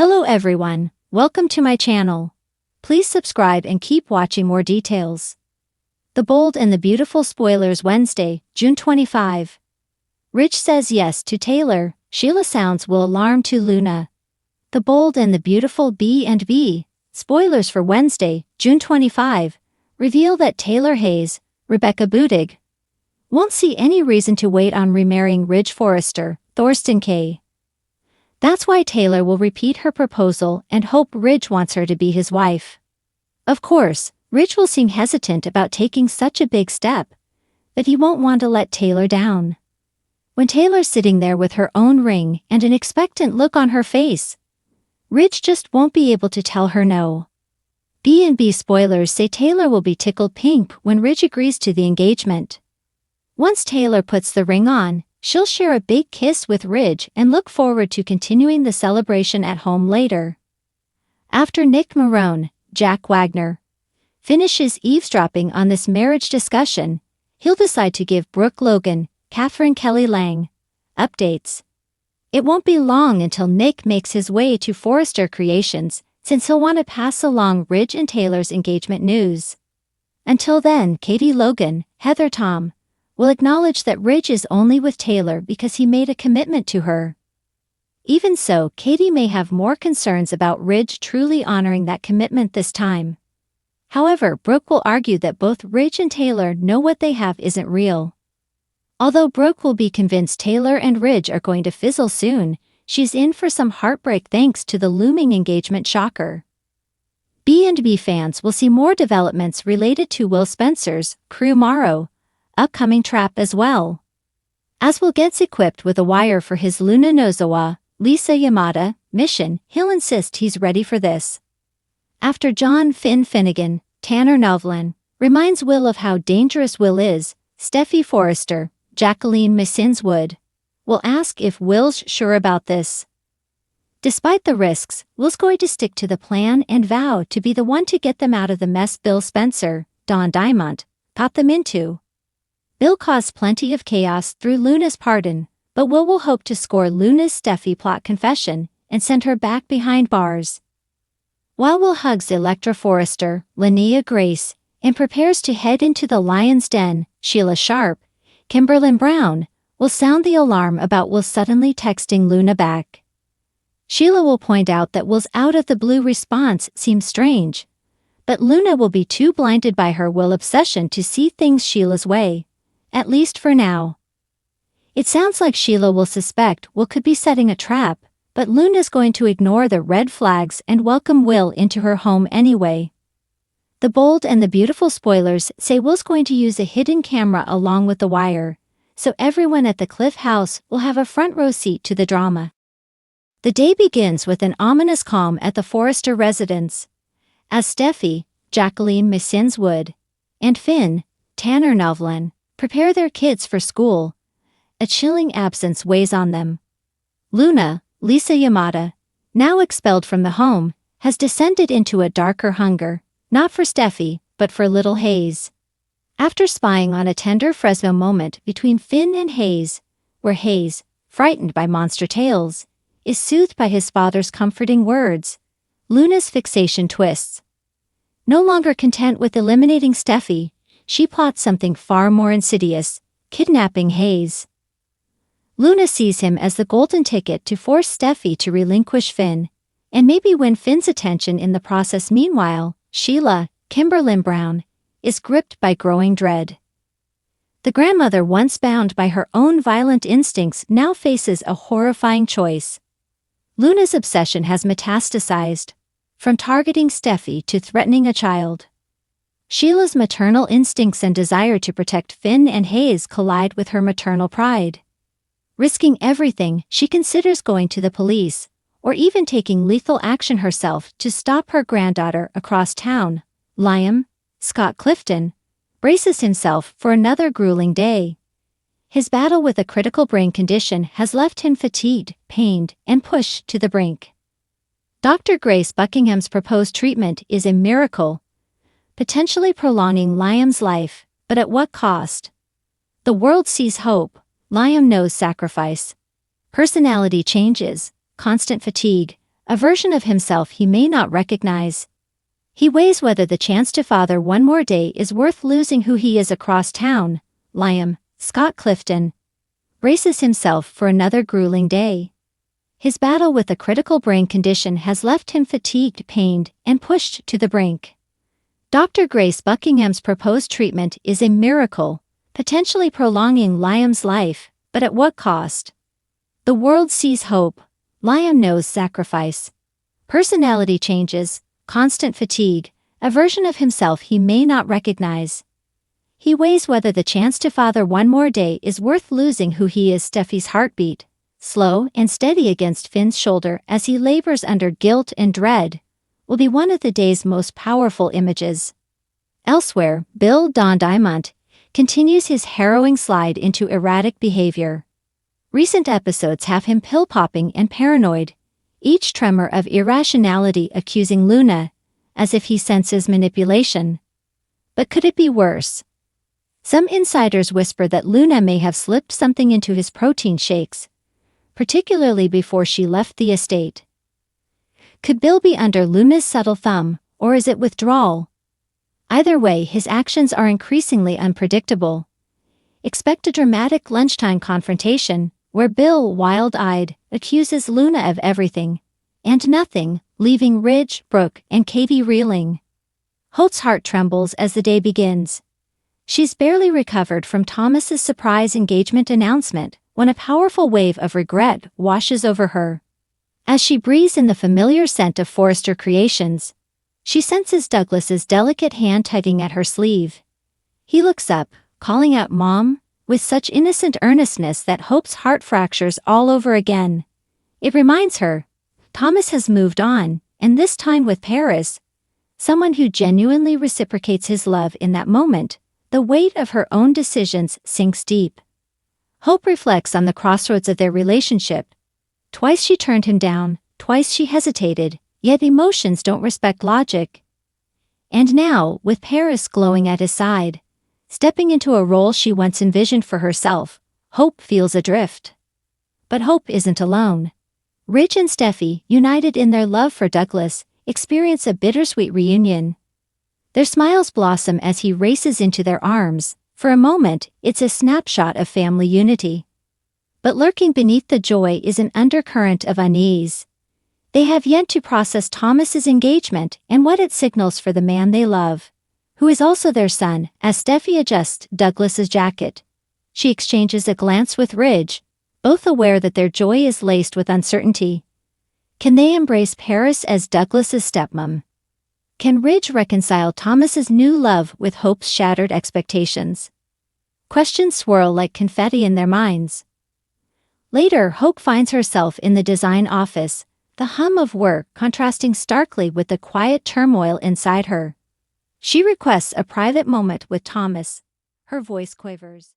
Hello everyone, welcome to my channel. Please subscribe and keep watching more details. The Bold and the Beautiful spoilers Wednesday, June 25. Rich says yes to Taylor, Sheila sounds will alarm to Luna. The Bold and the Beautiful B&B, spoilers for Wednesday, June 25, reveal that Taylor Hayes, Rebecca Budig, won't see any reason to wait on remarrying Ridge Forrester, Thorsten K. That's why Taylor will repeat her proposal and hope Ridge wants her to be his wife. Of course, Ridge will seem hesitant about taking such a big step, but he won't want to let Taylor down. When Taylor's sitting there with her own ring and an expectant look on her face, Ridge just won't be able to tell her no. B&B spoilers say Taylor will be tickled pink when Ridge agrees to the engagement. Once Taylor puts the ring on, she'll share a big kiss with Ridge and look forward to continuing the celebration at home later. After Nick Marone, Jack Wagner, finishes eavesdropping on this marriage discussion, he'll decide to give Brooke Logan, Catherine Kelly Lang, updates. It won't be long until Nick makes his way to Forrester Creations, since he'll want to pass along Ridge and Taylor's engagement news. Until then, Katie Logan, Heather Tom, will acknowledge that Ridge is only with Taylor because he made a commitment to her. Even so, Katie may have more concerns about Ridge truly honoring that commitment this time. However, Brooke will argue that both Ridge and Taylor know what they have isn't real. Although Brooke will be convinced Taylor and Ridge are going to fizzle soon, she's in for some heartbreak thanks to the looming engagement shocker. B&B fans will see more developments related to Will Spencer's Crew Morrow upcoming trap as well. As Will gets equipped with a wire for his Luna Nozawa, Lisa Yamada, mission, he'll insist he's ready for this. After John Finn Finnegan, Tanner Novlin, reminds Will of how dangerous Will is, Steffi Forrester, Jacqueline Missinswood, will ask if Will's sure about this. Despite the risks, Will's going to stick to the plan and vow to be the one to get them out of the mess Bill Spencer, Don Diamond, got them into. Bill caused plenty of chaos through Luna's pardon, but Will hope to score Luna's Steffi plot confession and send her back behind bars. While Will hugs Electra Forrester, Linnea Grace, and prepares to head into the lion's den, Sheila Sharp, Kimberlyn Brown, will sound the alarm about Will suddenly texting Luna back. Sheila will point out that Will's out-of-the-blue response seems strange, but Luna will be too blinded by her Will obsession to see things Sheila's way. At least for now. It sounds like Sheila will suspect Will could be setting a trap, but Luna's going to ignore the red flags and welcome Will into her home anyway. The Bold and the Beautiful spoilers say Will's going to use a hidden camera along with the wire, so everyone at the Cliff house will have a front row seat to the drama. The day begins with an ominous calm at the Forrester residence, as Steffi, Jacqueline Missinswood, and Finn, Tanner Novlin, prepare their kids for school. A chilling absence weighs on them. Luna, Lisa Yamada, now expelled from the home, has descended into a darker hunger, not for Steffi, but for little Hayes. After spying on a tender Fresno moment between Finn and Hayes, where Hayes, frightened by monster tales, is soothed by his father's comforting words, Luna's fixation twists. No longer content with eliminating Steffi, she plots something far more insidious, kidnapping Hayes. Luna sees him as the golden ticket to force Steffi to relinquish Finn, and maybe win Finn's attention in the process. Meanwhile, Sheila, Kimberlyn Brown, is gripped by growing dread. The grandmother, once bound by her own violent instincts, now faces a horrifying choice. Luna's obsession has metastasized, from targeting Steffi to threatening a child. Sheila's maternal instincts and desire to protect Finn and Hayes collide with her maternal pride. Risking everything, she considers going to the police, or even taking lethal action herself to stop her granddaughter. Across town, Liam, Scott Clifton, braces himself for another grueling day. His battle with a critical brain condition has left him fatigued, pained, and pushed to the brink. Dr. Grace Buckingham's proposed treatment is a miracle, potentially prolonging Liam's life, but at what cost? The world sees hope, Liam knows sacrifice. Personality changes, constant fatigue, a version of himself he may not recognize. He weighs whether the chance to father one more day is worth losing who he is across town. Liam, Scott Clifton, braces himself for another grueling day. His battle with a critical brain condition has left him fatigued, pained, and pushed to the brink. Dr. Grace Buckingham's proposed treatment is a miracle, potentially prolonging Liam's life, but at what cost? The world sees hope. Liam knows sacrifice. Personality changes, constant fatigue, a version of himself he may not recognize. He weighs whether the chance to father one more day is worth losing who he is. Steffi's heartbeat, slow and steady against Finn's shoulder as he labors under guilt and dread, will be one of the day's most powerful images. Elsewhere, Bill Don Diamond continues his harrowing slide into erratic behavior. Recent episodes have him pill-popping and paranoid, each tremor of irrationality accusing Luna, as if he senses manipulation. But could it be worse? Some insiders whisper that Luna may have slipped something into his protein shakes, particularly before she left the estate. Could Bill be under Luna's subtle thumb, or is it withdrawal? Either way, his actions are increasingly unpredictable. Expect a dramatic lunchtime confrontation, where Bill, wild-eyed, accuses Luna of everything and nothing, leaving Ridge, Brooke, and Katie reeling. Holt's heart trembles as the day begins. She's barely recovered from Thomas's surprise engagement announcement when a powerful wave of regret washes over her. As she breathes in the familiar scent of Forrester Creations, she senses Douglas's delicate hand tugging at her sleeve. He looks up, calling out "Mom," with such innocent earnestness that Hope's heart fractures all over again. It reminds her, Thomas has moved on, and this time with Paris, someone who genuinely reciprocates his love in that moment. The weight of her own decisions sinks deep. Hope reflects on the crossroads of their relationship. Twice she turned him down, twice she hesitated, yet emotions don't respect logic. And now, with Paris glowing at his side, stepping into a role she once envisioned for herself, Hope feels adrift. But Hope isn't alone. Ridge and Steffi, united in their love for Douglas, experience a bittersweet reunion. Their smiles blossom as he races into their arms. For a moment, it's a snapshot of family unity. But lurking beneath the joy is an undercurrent of unease. They have yet to process Thomas's engagement and what it signals for the man they love, who is also their son. As Steffi adjusts Douglas's jacket, she exchanges a glance with Ridge, both aware that their joy is laced with uncertainty. Can they embrace Paris as Douglas's stepmom? Can Ridge reconcile Thomas's new love with Hope's shattered expectations? Questions swirl like confetti in their minds. Later, Hope finds herself in the design office, the hum of work contrasting starkly with the quiet turmoil inside her. She requests a private moment with Thomas. Her voice quavers.